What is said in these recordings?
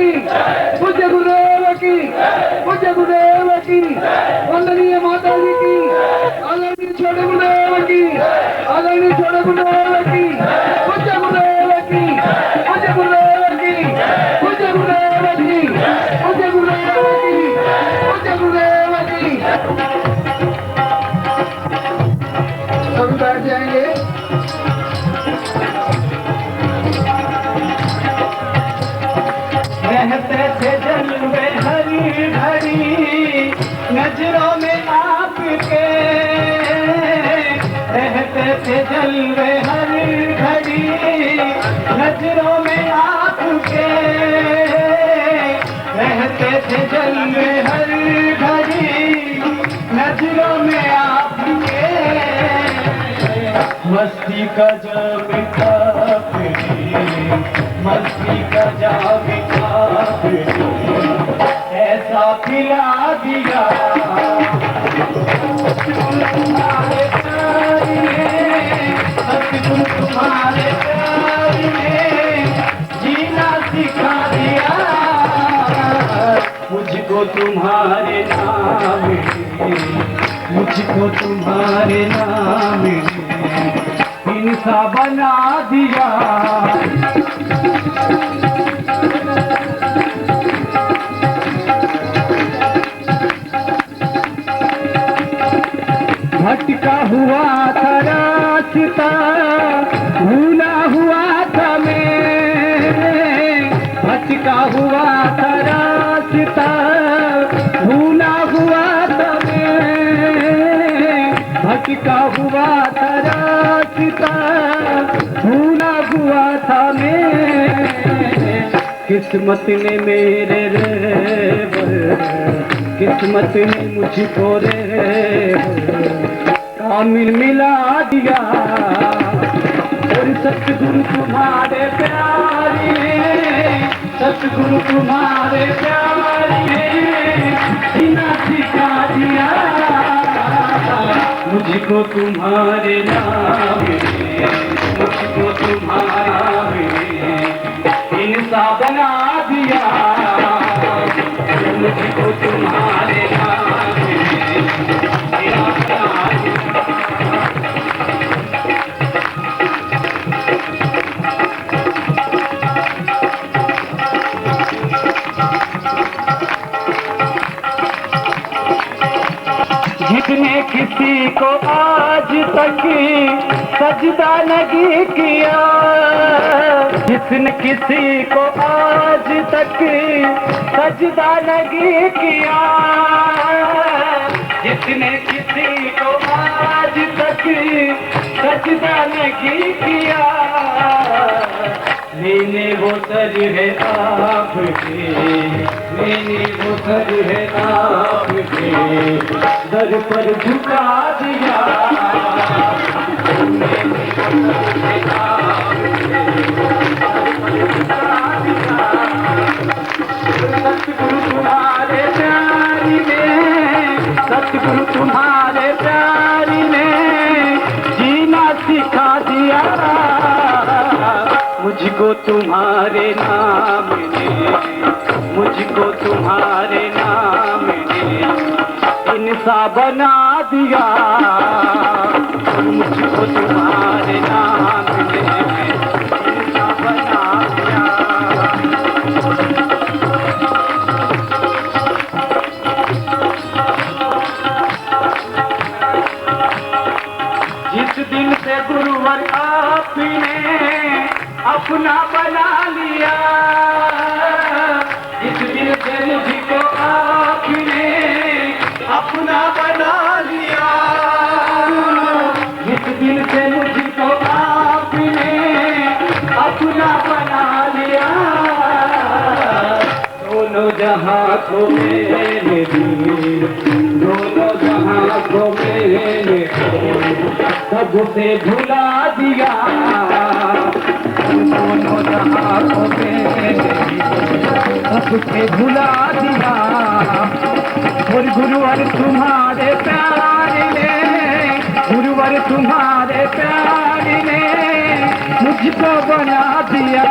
की, पूज्य गुरुदेव की, पूज्य गुरुदेव की, वंदनीय माता जी की, आदरणीय छोटे गुरुदेव की, आदरणीय छोटे गुरुदेव की, पूज्य गुरुदेव की, पूज्य गुरुदेव की, पूज्य गुरुदेव की, पूज्य गुरुदेव की, पूज्य गुरुदेव की। सभी बैठ जाएंगे। रहते थे जलवे हरी भरी नजरों में आपके, रहते थे जलवे हरी भरी नजरों में आपके, रहते थे जलवे हरी भरी नजरों में आपके। मस्ती का जाम काफिरी, मस्ती का जाम काफिरी ऐसा पिला दिया तुम्हारे प्यार में, सतगुरु तुम्हारे प्यार में जीना सिखा दिया मुझको तुम्हारे नाम में, मुझको तुम्हारे नाम में इंसा बना दिया। भटका हुआ था रास्ता, भूला हुआ था मैं, भटका हुआ था रास्ता, भूला हुआ था मैं, भटका हुआ था रास्ता, भूला हुआ था मैं। किस्मत ने मेरे रेवर, किस्मत ने मुझको कामिल मिला दिया। और सतगुरु तुम्हारे प्यार में, सतगुरु तुम्हारे प्यार में जीना सिखा दिया मुझको तुम्हारे नाम में, मुझको तुम्हारे नाम में इंसा बना दिया मुझको तुम्हारे नाम में इंसा बना दिया। जिसने किसी को आज तक सजदा नहीं किया, जिसने किसी को आज तक सजदा नहीं किया, जिसने किसी को आज तक सजदा नहीं किया, मैंने वो सर है आपके, मैंने वो सर है आपके दर पर झुका दिया। सतगुरु तुम्हारे प्यार में, सतगुरु तुम्हारे प्यार में जीना सिखा दिया मुझको तुम्हारे नाम ने, मुझको तुम्हारे नाम ने इंसा बना दिया मुझको तुम्हारे नाम ने इंसा बना दिया। जिस दिन से गुरुवर आपने अपना बना लिया, जिस दिन से मुझको आपने अपना बना लिया, जिस दिन से मुझको आपने अपना बना लिया, दोनों जहां को मैंने दी, दोनों जहां को मैंने सबसे भुला दिया, दोनों जहां को मैंने सबसे भुला दिया। और गुरुवर तुम्हारे प्यार ने, गुरुवर तुम्हारे प्यार ने मुझको बना दिया,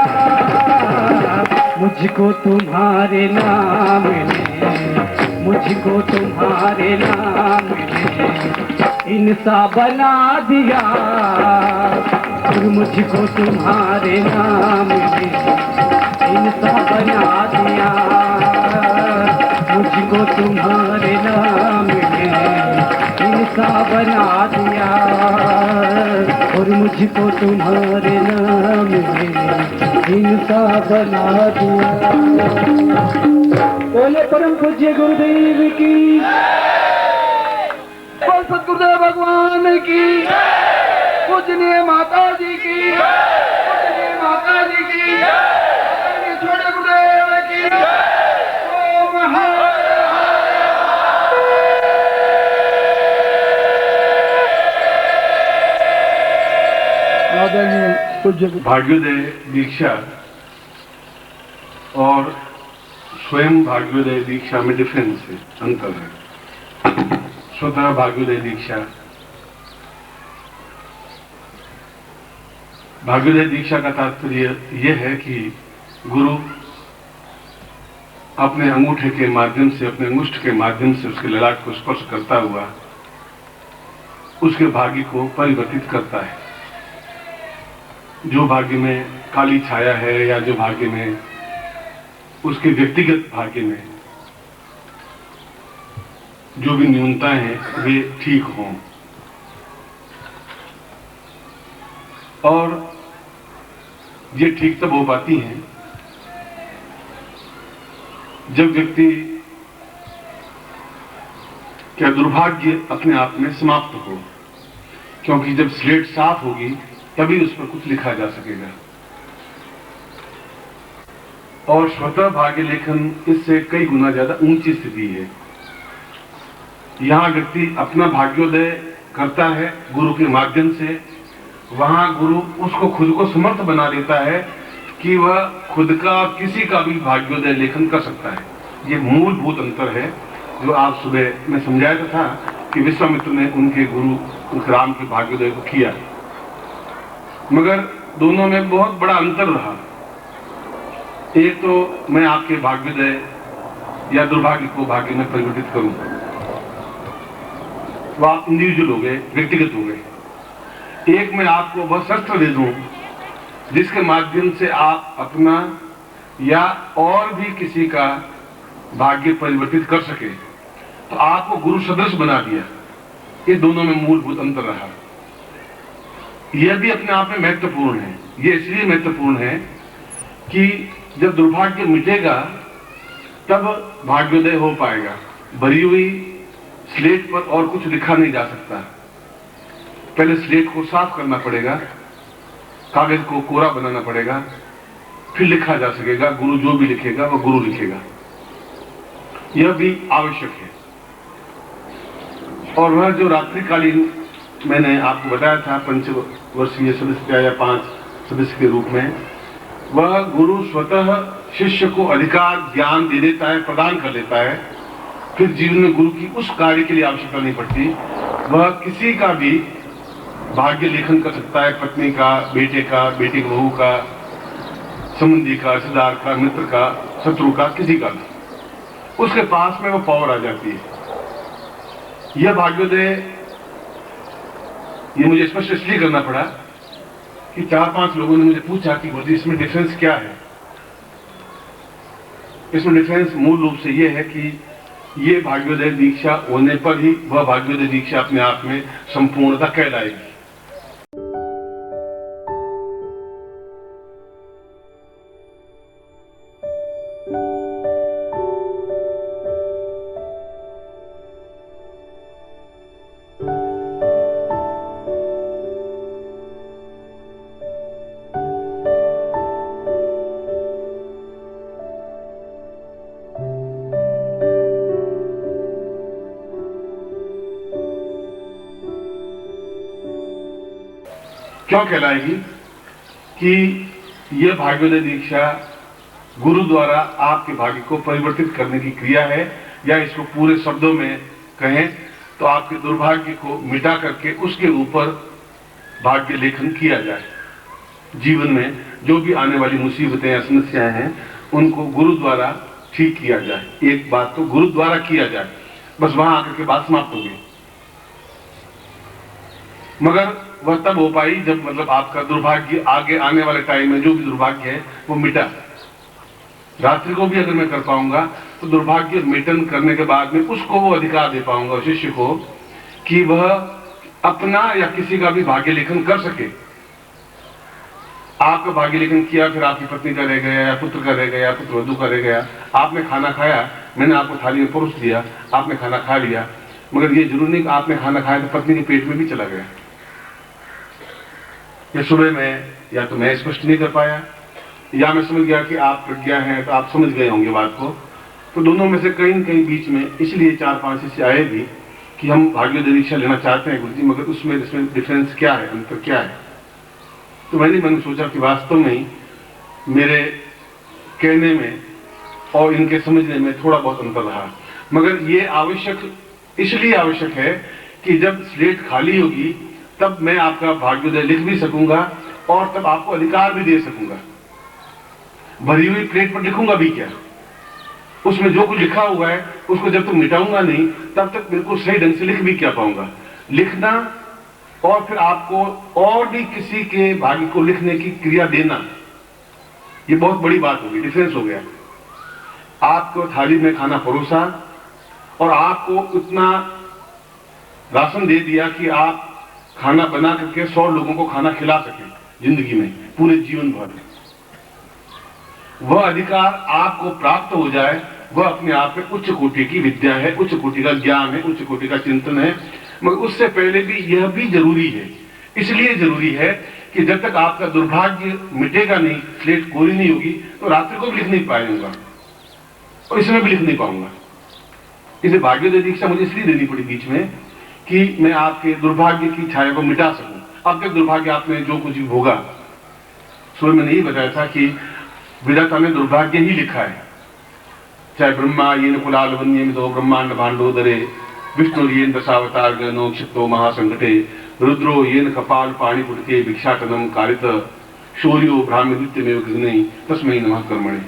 मुझको तुम्हारे नाम ने, मुझको तुम्हारे नाम ने इंसान बना दिया, और मुझको तुम्हारे नाम ने इंसान बना दिया, मुझको तुम्हारे नाम ने इंसान बना दिया, और मुझको तुम्हारे नाम ने इंसान बना दिया। बोले परम पूज्य गुरुदेव की, बोल सतगुरुदेव भगवान की, पूजनीय माता जी की, पूजनीय माता जी की, आदरणीय छोटे गुरुदेव की। ओम आदरणीय पूज्य भाग्योदय दीक्षा और स्वयं भाग्योदय दीक्षा में डिफरेंस है, अंतर है। स्वतः भाग्योदय दीक्षा, भाग्योदय दीक्षा का तात्पर्य यह है कि गुरु अपने अंगूठे के माध्यम से, अपने अंगुष्ठ के माध्यम से उसके ललाट को स्पर्श करता हुआ उसके भाग्य को परिवर्तित करता है। जो भाग्य में काली छाया है या जो भाग्य में उसके व्यक्तिगत भाग्य में जो भी न्यूनताएं हैं वे ठीक हों, और ये ठीक तब हो पाती हैं जब व्यक्ति क्या दुर्भाग्य अपने आप में समाप्त हो, क्योंकि जब स्लेट साफ होगी तभी उस पर कुछ लिखा जा सकेगा। और स्वतः भाग्य लेखन इससे कई गुना ज्यादा ऊंची स्थिति है। यहां व्यक्ति अपना भाग्योदय करता है गुरु के माध्यम से, वहां गुरु उसको खुद को समर्थ बना देता है कि वह खुद का किसी का भी भाग्योदय लेखन कर सकता है। ये मूलभूत अंतर है जो आज सुबह मैं समझाया था कि विश्वामित्र ने उनके गुरु उस राम के भाग्योदय को किया, मगर दोनों में बहुत बड़ा अंतर रहा। एक तो मैं आपके भाग्योदय या दुर्भाग्य को भाग्य में परिवर्तित करूं, वो आप इंडिविजुअल हो गए, व्यक्तिगत हो गए। एक मैं आपको वह शस्त्र दे दूं जिसके माध्यम से आप अपना या और भी किसी का भाग्य परिवर्तित कर सके, तो आपको गुरु सदृश बना दिया। ये दोनों में मूलभूत अंतर रहा। यह भी अपने आप में महत्वपूर्ण है। यह इसलिए महत्वपूर्ण है कि जब दुर्भाग्य मिटेगा तब भाग्योदय हो पाएगा। भरी हुई स्लेट पर और कुछ लिखा नहीं जा सकता। पहले स्लेट को साफ करना पड़ेगा, कागज को कोरा बनाना पड़ेगा, फिर लिखा जा सकेगा। गुरु जो भी लिखेगा वह गुरु लिखेगा, यह भी आवश्यक है। और वह जो रात्रिकालीन मैंने आपको बताया था पंचवर्षीय सदस्य या 5 सदस्य के रूप में, वह गुरु स्वतः शिष्य को अधिकार ज्ञान दे देता है, प्रदान कर देता है। फिर जीवन में गुरु की उस कार्य के लिए आवश्यकता नहीं पड़ती। वह किसी का भी भाग्य लेखन कर सकता है, पत्नी का, बेटे का, बेटी बहू का, संबंधी का, रिश्तेदार का, मित्र का, शत्रु का, किसी का भी। उसके पास में वो पावर आ जाती है। यह भाग्योदय, ये मुझे स्पष्ट इसलिए करना पड़ा कि 4-5 लोगों ने मुझे पूछा कि गुरुजी इसमें डिफरेंस क्या है। इसमें डिफरेंस मूल रूप से यह है कि ये भाग्योदय दीक्षा होने पर ही वह भाग्योदय दीक्षा अपने आप में संपूर्णता कहलाएगी। क्यों कहलाएगी कि यह भाग्योदय दीक्षा गुरु द्वारा आपके भाग्य को परिवर्तित करने की क्रिया है, या इसको पूरे शब्दों में कहें तो आपके दुर्भाग्य को मिटा करके उसके ऊपर भाग्य लेखन किया जाए। जीवन में जो भी आने वाली मुसीबतें या समस्याएं हैं उनको गुरु द्वारा ठीक किया जाए। एक बात तो गुरु द्वारा किया जाए, बस वहां आकर के बात समाप्त हो गई। मगर वह तब हो पाई जब मतलब आपका दुर्भाग्य आगे आने वाले टाइम में जो भी दुर्भाग्य है वो मिटा। रात्रि को भी अगर मैं कर पाऊंगा तो दुर्भाग्य मिटन करने के बाद में उसको वो अधिकार दे पाऊंगा शिष्य को कि वह अपना या किसी का भी भाग्य लेखन कर सके। आपका भाग्य लेखन किया, फिर आपकी पत्नी का रह गया या पुत्र का रह गया, पुत्र वधू का रह गया, आपने खाना खाया, मैंने आपको थाली में परोस दिया, आपने खाना खा लिया, मगर ये जरूरी नहीं कि आपने खाना खाया तो पत्नी के पेट में भी चला गया। या सुबह में या तो मैं स्पष्ट नहीं कर पाया या मैं समझ गया कि आप प्रज्ञा हैं तो आप समझ गए होंगे बात को, तो दोनों में से कहीं न कहीं बीच में इसलिए 4-5 शिष्य आए भी कि हम भाग्योदय दीक्षा लेना चाहते हैं गुरुजी, मगर उसमें डिफरेंस क्या है, अंतर क्या है। तो मैंने सोचा कि वास्तव में मेरे कहने में और इनके समझने में थोड़ा बहुत अंतर रहा, मगर ये आवश्यक इसलिए आवश्यक है कि जब स्लेट खाली होगी तब मैं आपका भाग्योदय लिख भी सकूंगा और तब आपको अधिकार भी दे सकूंगा। भरी हुई प्लेट पर लिखूंगा भी क्या, उसमें जो कुछ लिखा हुआ है उसको जब तक मिटाऊंगा नहीं तब तक बिल्कुल सही ढंग से लिख भी क्या पाऊंगा। लिखना और फिर आपको और भी किसी के भाग्य को लिखने की क्रिया देना, ये बहुत बड़ी बात होगी, डिफरेंस हो गया। आपको थाली में खाना परोसा और आपको उतना राशन दे दिया कि आप खाना बना करके 100 लोगों को खाना खिला सके जिंदगी में, पूरे जीवन भर। वह अधिकार आपको प्राप्त हो जाए, वह अपने आप में उच्च कोटि की विद्या है, उच्च कोटि का ज्ञान है, उच्च कोटि का चिंतन है। मगर उससे पहले भी यह भी जरूरी है, इसलिए जरूरी है कि जब तक आपका दुर्भाग्य मिटेगा नहीं, स्लेट कोरी नहीं होगी, तो रात्रि को भी लिख नहीं पाऊंगा और इसमें भी लिख नहीं पाऊंगा। इसे भाग्योदय दीक्षा मुझे इसलिए देनी पड़ी बीच में कि मैं आपके दुर्भाग्य की छाया को मिटा सकूं। अब तक दुर्भाग्य आपने जो कुछ भी भोगा, सुबह मैंने यही बताया था कि विधाता ने दुर्भाग्य ही लिखा है। चाहे ब्रह्मा येन कुलाल वन्यमितो ब्रह्मांड भांडोदरे, विष्णु येन दशावतार गनो क्षिप्तो महासंकटे, रुद्रो येन कपाल पाणी पुटके भिक्षाटनम कारित, शौर्यो ब्राह्मी नृत्यमेव गगने तस्मै नमः कर्मणे।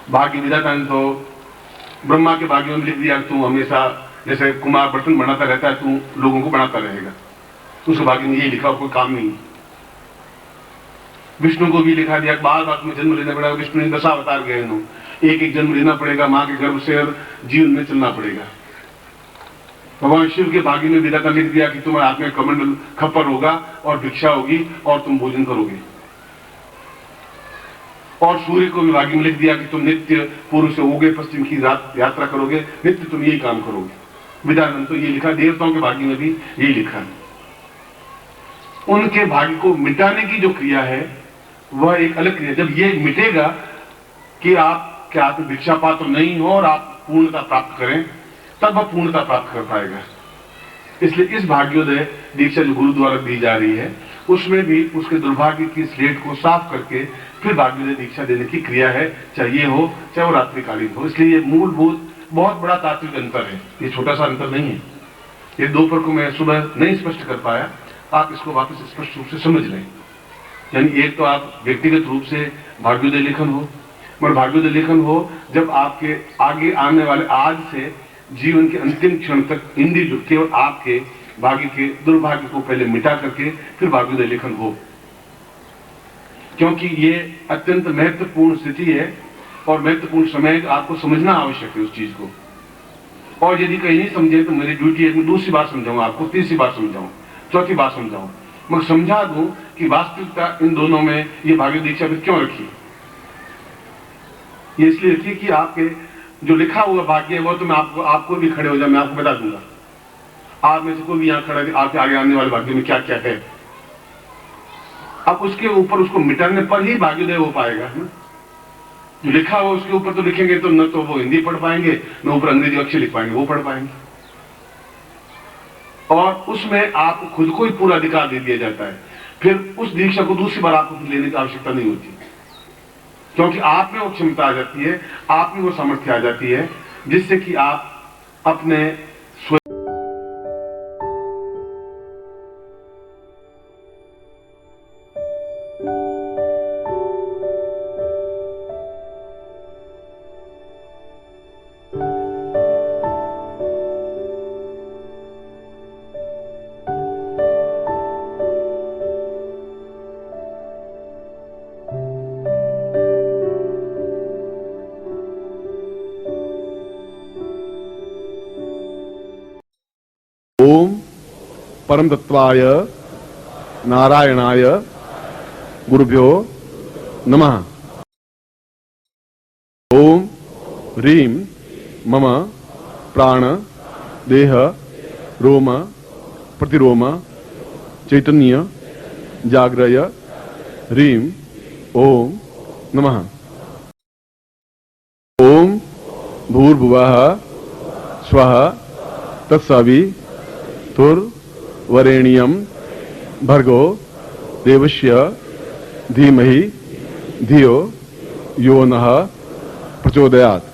भाग्य विधाता ने तो ब्रह्मा के भाग्यों में लिख दिया, तू हमेशा जैसे कुमार बर्तन बनाता रहता है, तू लोगों को बनाता रहेगा। उसके भाग्य में यही लिखा, कोई काम नहीं। विष्णु को भी लिखा दिया, बार बार तुम्हें जन्म लेना पड़ेगा, विष्णु ने 10 अवतार गए, एक जन्म लेना पड़ेगा, मां के गर्भ से जीवन में चलना पड़ेगा। भगवान शिव के भाग्य में विधाता लिख दिया कि तुम्हारे हाथ में कमंडल खप्पर होगा और भिक्षा होगी और तुम भोजन करोगे। और सूर्य को भी भाग्य में लिख दिया कि तुम नित्य पूर्व से उगे पश्चिम की यात्रा करोगे, नित्य तुम यही काम करोगे। विधान तो ये लिखा, देवताओं के भाग्य में भी यही लिखा है। उनके भाग्य को मिटाने की जो क्रिया है वह एक अलग क्रिया। जब ये मिटेगा कि आप क्या भिक्षा पात्र नहीं हो और आप पूर्णता प्राप्त करें, तब वह पूर्णता प्राप्त कर पाएगा। इसलिए इस भाग्योदय दीक्षा जो गुरु द्वारा दी जा रही है उसमें भी उसके दुर्भाग्य की स्लेट को साफ करके फिर भाग्योदय दीक्षा देने की क्रिया है, चाहे ये हो चाहे वो रात्रिकालीन हो। इसलिए ये मूलभूत बहुत बड़ा तात्विक अंतर है, ये छोटा सा अंतर नहीं है। ये दोपहर को मैं सुबह नहीं स्पष्ट कर पाया, आप इसको वापस स्पष्ट रूप से समझ लें। यानी एक तो आप व्यक्तिगत रूप से भाग्योदय लेखन हो, मगर भाग्योदय लेखन हो जब आपके आगे आने वाले आज से जीवन के अंतिम क्षण तक इंद्रिय केवल आपके भाग्य के दुर्भाग्य को पहले मिटा करके फिर भाग्योदय लेखन हो, क्योंकि ये अत्यंत महत्वपूर्ण स्थिति है और महत्वपूर्ण समय आपको समझना आवश्यक है उस चीज को। और यदि कहीं नहीं समझे तो मेरी ड्यूटी है, मैं दूसरी बार समझाऊं आपको, तीसरी बार समझाऊं, चौथी बार समझाऊं, मगर समझा दूं कि वास्तविकता इन दोनों में ये भाग्योदय दीक्षा फिर क्यों रखी। ये इसलिए रखी कि आपके जो लिखा हुआ भाग्य है वो तो मैं आपको भी खड़े हो जाए, मैं आपको बता दूंगा। आप में से कोई भी यहाँ खड़ा है, आपके आगे आने वाले भाग्य में क्या क्या है, अब उसके ऊपर उसको मिटाने पर ही भाग्योदय हो पाएगा ना। जो लिखा हुआ उसके ऊपर तो लिखेंगे तो न तो वो हिंदी पढ़ पाएंगे, न ऊपर अंग्रेजी अक्षर लिख पाएंगे, वो पढ़ पाएंगे। और उसमें आपको खुद को ही पूरा अधिकार दे दिया जाता है। फिर उस दीक्षा को दूसरी बार आपको लेने की आवश्यकता नहीं होती, क्योंकि आप में वो क्षमता आ जाती है, आप में वो सामर्थ्य आ जाती है जिससे कि आप अपने परम तत्वाय नारायणाय गुरुभ्यो नमः। ओम ह्रीं मम प्राण देह रोम प्रतिरोम चैतन्य जाग्रय ह्रीं ओम नमः। ओम भूर्भुवः स्वः तत्सवितुर्वरेण्यं भर्गो देवस्य धीमहि धियो यो नः प्रचोदयात्।